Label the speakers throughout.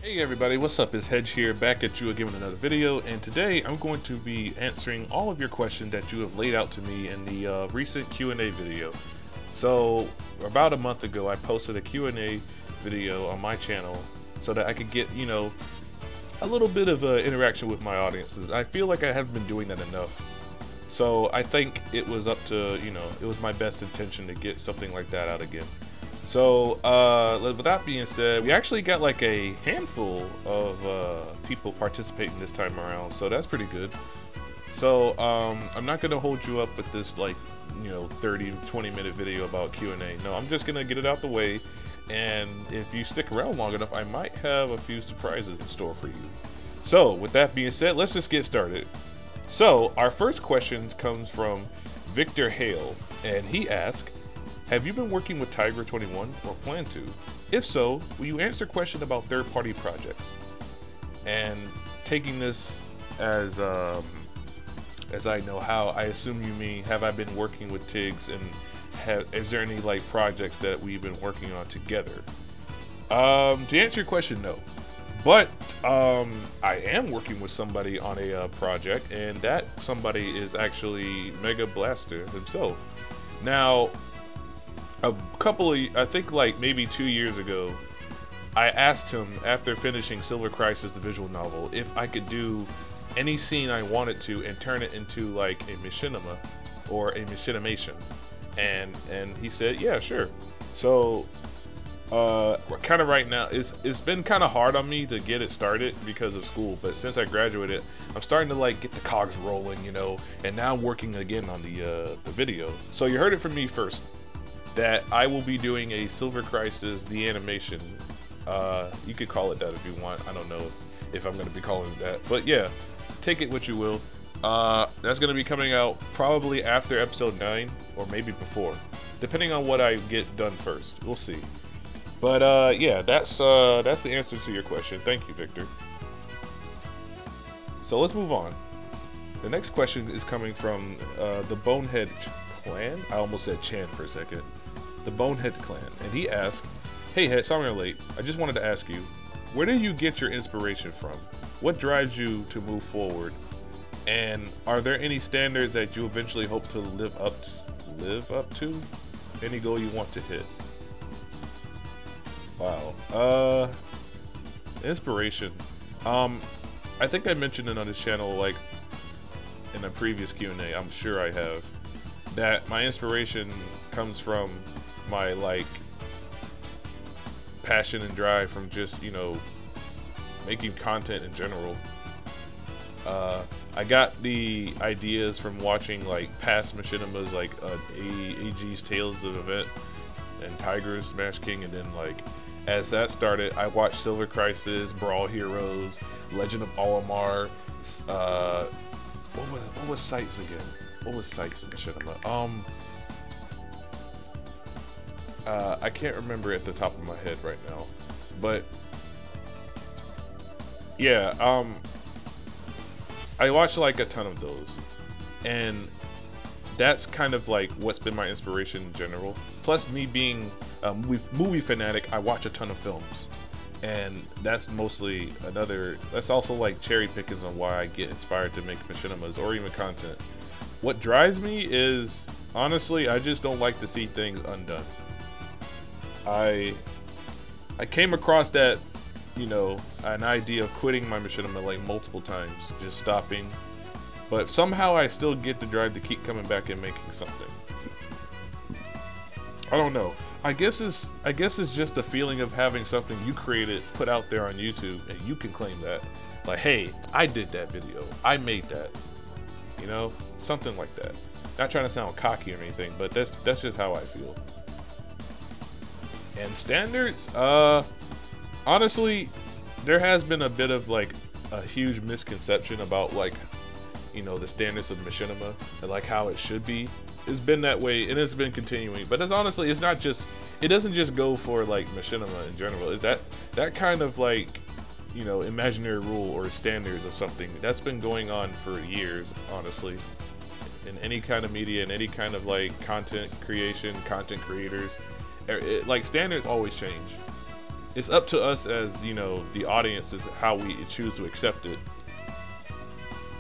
Speaker 1: Hey everybody, what's up? It's Hedge here, back at you again with another video, and today I'm going to be answering all of your questions that you have laid out to me in the recent Q&A video. So, about a month ago, I posted a Q&A video on my channel so that I could get, a little bit of interaction with my audiences. I feel like I haven't been doing that enough. So, I think it was up to, it was my best intention to get something like that out again. So, with that being said, we actually got like a handful of people participating this time around, so that's pretty good. So, I'm not going to hold you up with this 30-20 minute video about Q&A. No, I'm just going to get it out the way, and if you stick around long enough, I might have a few surprises in store for you. So, with that being said, let's just get started. So, our first question comes from Victor Hale, and he asks, have you been working with Tiger 21 or plan to? If so, will you answer question about third-party projects? And taking this as I know how, I assume you mean, have I been working with Tiggs, and is there any projects that we've been working on together? To answer your question, no. But I am working with somebody on a project, and that somebody is actually Mega Blaster himself. Now, I think maybe 2 years ago, I asked him after finishing Silver Crisis, the visual novel, if I could do any scene I wanted to and turn it into like a machinima or a machinimation, and he said, yeah, sure. So kind of right now, it's been kind of hard on me to get it started because of school, but since I graduated, I'm starting to get the cogs rolling, and now I'm working again on the video. So you heard it from me first, that I will be doing a Silver Crisis, the animation. You could call it that if you want. I don't know if I'm going to be calling it that. But yeah, take it what you will. That's going to be coming out probably after episode 9 or maybe before, depending on what I get done first. We'll see. But yeah, that's the answer to your question. Thank you, Victor. So let's move on. The next question is coming from the BoneheadClan. I almost said Chan for a second. The BoneheadClan, and he asked, hey Head, sorry I'm late. I just wanted to ask you, where do you get your inspiration from? What drives you to move forward? And are there any standards that you eventually hope to live up to? Any goal you want to hit? Wow. Inspiration. I think I mentioned it on this channel in a previous Q&A. I'm sure I have. That my inspiration comes from my passion and drive from just making content in general. I got the ideas from watching past machinimas AG's Tales of Event and Tiger's Smash King, and then as that started, I watched Silver Crisis, Brawl Heroes, Legend of Olimar. What was Sights again? What was Sights in machinima? I can't remember at the top of my head right now, but yeah, I watched a ton of those, and that's kind of what's been my inspiration in general. Plus, me being a movie fanatic, I watch a ton of films, and that's mostly that's also cherry pickings on why I get inspired to make machinimas or even content. What drives me is, honestly, I just don't like to see things undone. I came across that, an idea of quitting my machinima multiple times, just stopping. But somehow I still get the drive to keep coming back and making something. I don't know. I guess it's just the feeling of having something you created put out there on YouTube, and you can claim that. Hey, I did that video. I made that. Something like that. Not trying to sound cocky or anything, but that's just how I feel. And standards, honestly, there has been a bit of a huge misconception about the standards of machinima and how it should be. It's been that way, and it's been continuing. But it's honestly, it's not just, it doesn't just go for machinima in general. That kind of imaginary rule or standards of something that's been going on for years, honestly, in any kind of media and any kind of content creation, content creators. Standards always change. it's up to us as, you know, the audience is how we choose to accept it.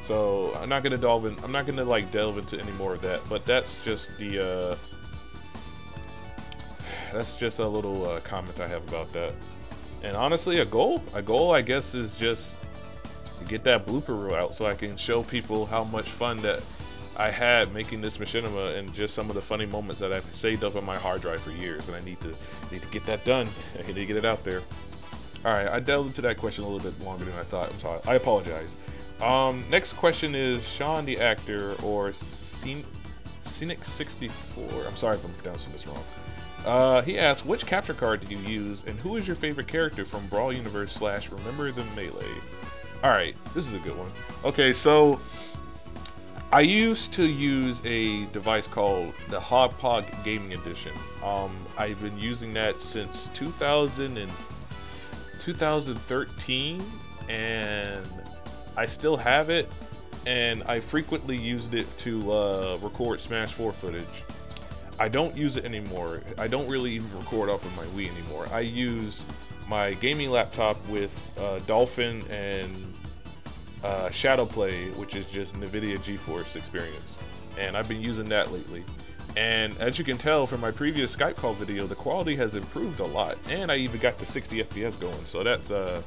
Speaker 1: So I'm not gonna like delve into any more of that, but that's just the that's just a little comment I have about that. And honestly, a goal I guess is just to get that blooper reel out so I can show people how much fun that I had making this machinima and just some of the funny moments that I've saved up on my hard drive for years, and I need to get that done. I need to get it out there. All right, I delved into that question a little bit longer than I thought. I'm sorry. I apologize. Next question is SeantheActor or Scenic64. I'm sorry if I'm pronouncing this wrong. He asks, which capture card do you use, and who is your favorite character from Brawl Universe / Remember the Melee? Alright, this is a good one. Okay, so I used to use a device called the Hogpog Gaming Edition. I've been using that since 2013, and I still have it, and I frequently used it to record Smash 4 footage. I don't use it anymore. I don't really even record off of my Wii anymore. I use my gaming laptop with Dolphin and Shadowplay, which is just NVIDIA GeForce experience. And I've been using that lately. And as you can tell from my previous Skype call video, the quality has improved a lot. And I even got the 60 FPS going, so that's a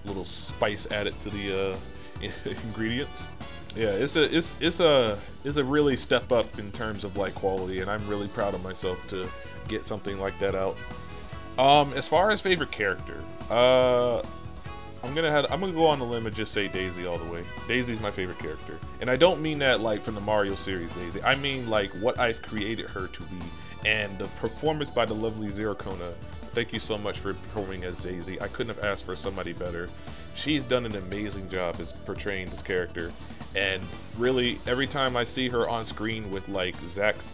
Speaker 1: little spice added to the ingredients. Yeah, it's a really step up in terms of like quality, and I'm really proud of myself to get something like that out. As far as favorite character, I'm gonna go on the limb and just say Daisy all the way. Daisy's my favorite character, and I don't mean that like from the Mario series Daisy. I mean like what I've created her to be, and the performance by the lovely Zero Kona. Thank you so much for performing as Daisy. I couldn't have asked for somebody better. She's done an amazing job as portraying this character, and really every time I see her on screen with like Zack's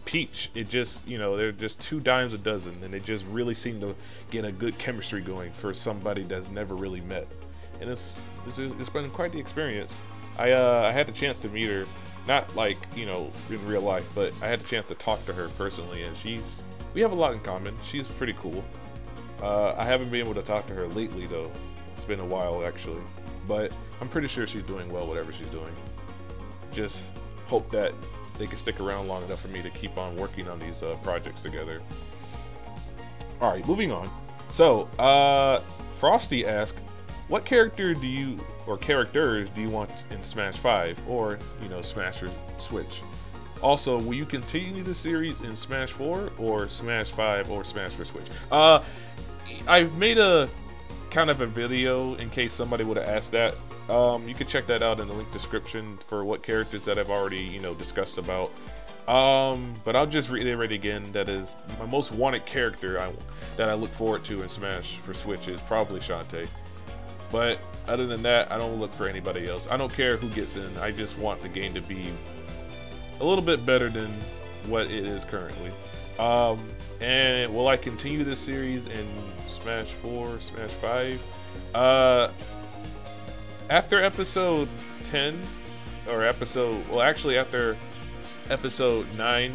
Speaker 1: Peach, it just, you know, they're just 2 dimes a dozen, and they just really seem to get a good chemistry going for somebody that's never really met, and it's been quite the experience. I had the chance to meet her, not like, you know, in real life, but I had the chance to talk to her personally, and we have a lot in common. She's pretty cool. I haven't been able to talk to her lately though. It's been a while actually, but I'm pretty sure she's doing well, whatever she's doing. Just hope that they can stick around long enough for me to keep on working on these projects together. All right, moving on. So, Frosty asked, what character do you, or characters do you want in Smash 5, or, you know, Smash or Switch? Also, will you continue the series in Smash 4, or Smash 5, or Smash for Switch? I've made a kind of a video in case somebody would have asked that. You can check that out in the link description for what characters that I've already, you know, discussed about. But I'll just reiterate again, that is my most wanted character that I look forward to in Smash for Switch is probably Shantae. But other than that, I don't look for anybody else. I don't care who gets in. I just want the game to be a little bit better than what it is currently. And will I continue this series in Smash 4, Smash 5? After episode 10, or after episode 9,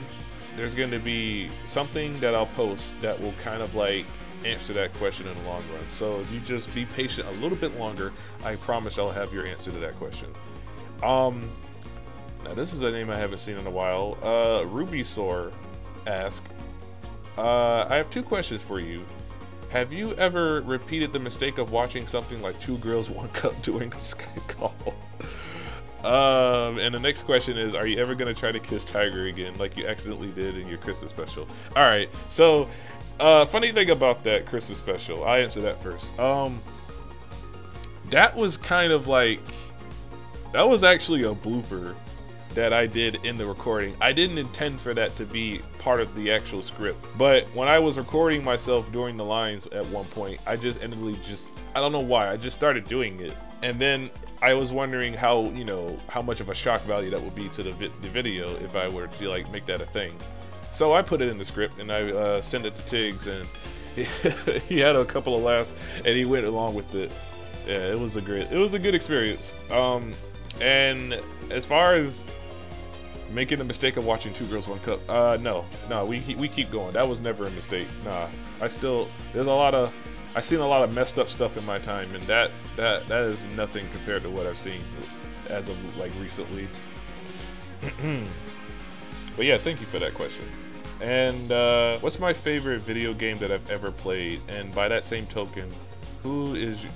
Speaker 1: there's going to be something that I'll post that will kind of like answer that question in the long run. So if you just be patient a little bit longer, I promise I'll have your answer to that question. Now this is a name I haven't seen in a while. Rubysaur asks, I have 2 questions for you. Have you ever repeated the mistake of watching something like 2 Girls 1 Cup doing a Skype call? And the next question is, are you ever going to try to kiss Tiger again like you accidentally did in your Christmas special? Alright, so funny thing about that Christmas special, I answer that first. That was kind of like, that was actually a blooper that I did in the recording. I didn't intend for that to be part of the actual script, but when I was recording myself during the lines at one point, I just ended I don't know why, I just started doing it, and then I was wondering how, you know, how much of a shock value that would be to the video if I were to like make that a thing. So I put it in the script and I sent it to Tiggs, and he had a couple of laughs and he went along with it. Yeah, it was a good experience. And as far as Making the mistake of watching Two Girls One Cup. No, we keep going. That was never a mistake. Nah, I've seen a lot of messed up stuff in my time, and that is nothing compared to what I've seen as of like recently. But yeah, thank you for that question. And what's my favorite video game that I've ever played? And by that same token,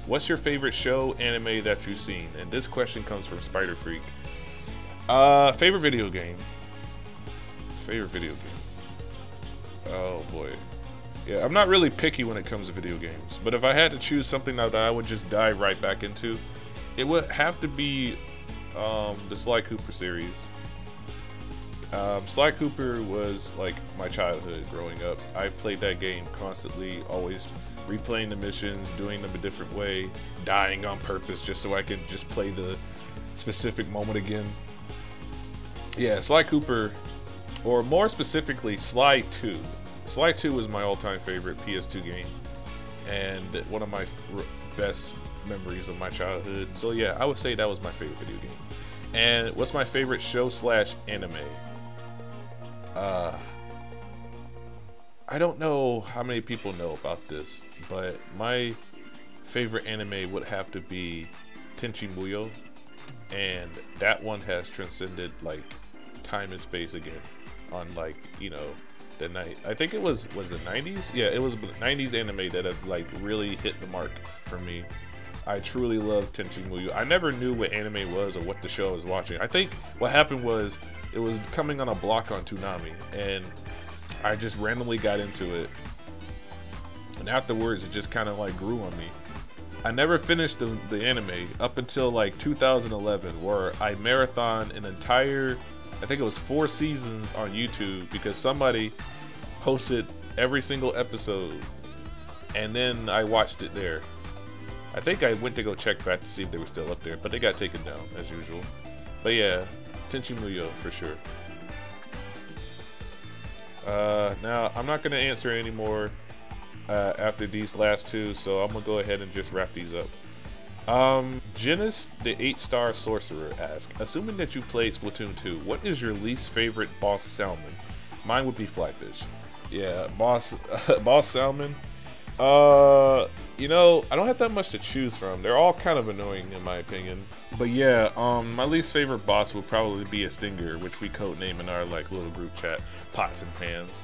Speaker 1: what's your favorite show, anime that you've seen? And this question comes from Spider Freak. Favorite video game. Oh boy. Yeah, I'm not really picky when it comes to video games, but if I had to choose something that I would just dive right back into, it would have to be the Sly Cooper series. Sly Cooper was like my childhood growing up. I played that game constantly, always replaying the missions, doing them a different way, dying on purpose just so I could just play the specific moment again. Yeah, Sly Cooper, or more specifically, Sly 2. Sly 2 was my all-time favorite PS2 game, and one of my best memories of my childhood. So yeah, I would say that was my favorite video game. And what's my favorite show / anime? I don't know how many people know about this, but my favorite anime would have to be Tenchi Muyo, and that one has transcended like time and space again on like, you know, the night. I think it was the 90s? Yeah, it was the 90s anime that had like really hit the mark for me. I truly love Tenchi Muyo. I never knew what anime was or what the show I was watching. I think what happened was it was coming on a block on Toonami, and I just randomly got into it. And afterwards, it just kind of like grew on me. I never finished the anime up until like 2011, where I marathoned an entire, I think it was 4 seasons on YouTube, because somebody posted every single episode, and then I watched it there. I think I went to go check back to see if they were still up there, but they got taken down as usual. But yeah, Tenchi Muyo for sure. Now I'm not gonna answer anymore after these last 2, so I'm gonna go ahead and just wrap these up. Genis, the 8-star sorcerer, asks, assuming that you played Splatoon 2, what is your least favorite boss salmon? Mine would be Flyfish. Yeah, boss salmon. You know, I don't have that much to choose from. They're all kind of annoying in my opinion. But yeah, my least favorite boss would probably be a stinger, which we codename in our like little group chat, Pots and Pans.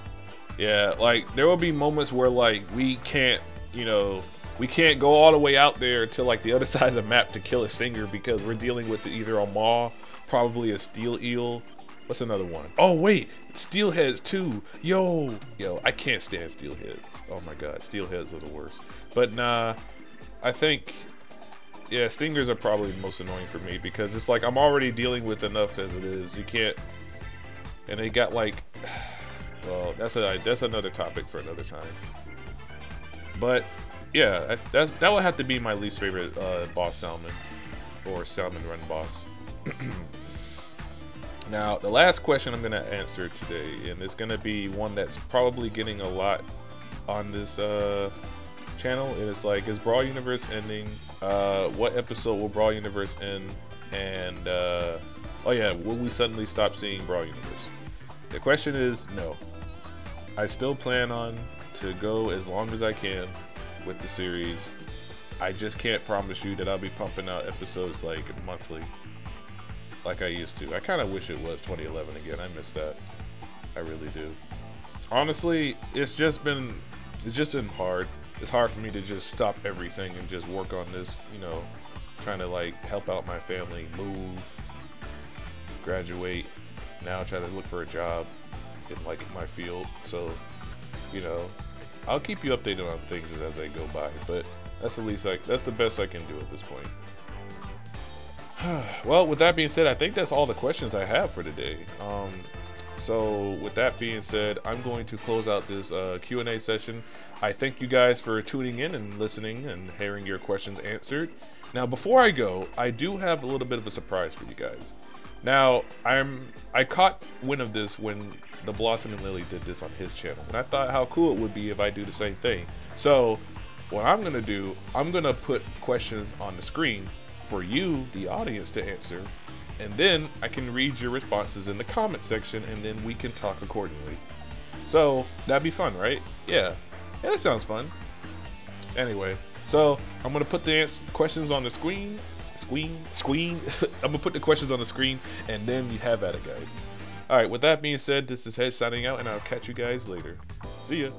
Speaker 1: Yeah, like there will be moments where like we can't, you know, we can't go all the way out there to like the other side of the map to kill a stinger because we're dealing with either a maw, probably a steel eel. What's another one? Oh wait, steelheads too. Yo, I can't stand steelheads. Oh my god, steelheads are the worst. But nah, I think, yeah, stingers are probably the most annoying for me because it's like I'm already dealing with enough as it is. You can't, and they got like, well, that's another topic for another time. But yeah, that would have to be my least favorite boss salmon, or salmon run boss. Now, the last question I'm going to answer today, and it's going to be one that's probably getting a lot on this channel. It's like, is Brawl Universe ending? What episode will Brawl Universe end? And, oh yeah, will we suddenly stop seeing Brawl Universe? The question is no. I still plan on to go as long as I can with the series. I just can't promise you that I'll be pumping out episodes like monthly, like I used to. I kind of wish it was 2011 again. I miss that. I really do. Honestly, it's just been hard. It's hard for me to just stop everything and just work on this, you know, trying to like help out my family, move, graduate, now try to look for a job in like my field. So, you know, I'll keep you updated on things as they go by, but that's the best I can do at this point. Well, with that being said, I think that's all the questions I have for today. So with that being said, I'm going to close out this Q&A session. I thank you guys for tuning in and listening and hearing your questions answered. Now, before I go, I do have a little bit of a surprise for you guys. Now, I caught wind of this when the Blossom and Lily did this on his channel, and I thought how cool it would be if I do the same thing. So what I'm gonna do, I'm gonna put questions on the screen for you, the audience, to answer, and then I can read your responses in the comment section, and then we can talk accordingly. So that'd be fun, right? Yeah, that sounds fun. Anyway, so I'm gonna put the questions on the screen. I'm gonna put the questions on the screen, and then you have at it, guys. All right, with that being said, this is Head signing out, and I'll catch you guys later. See ya.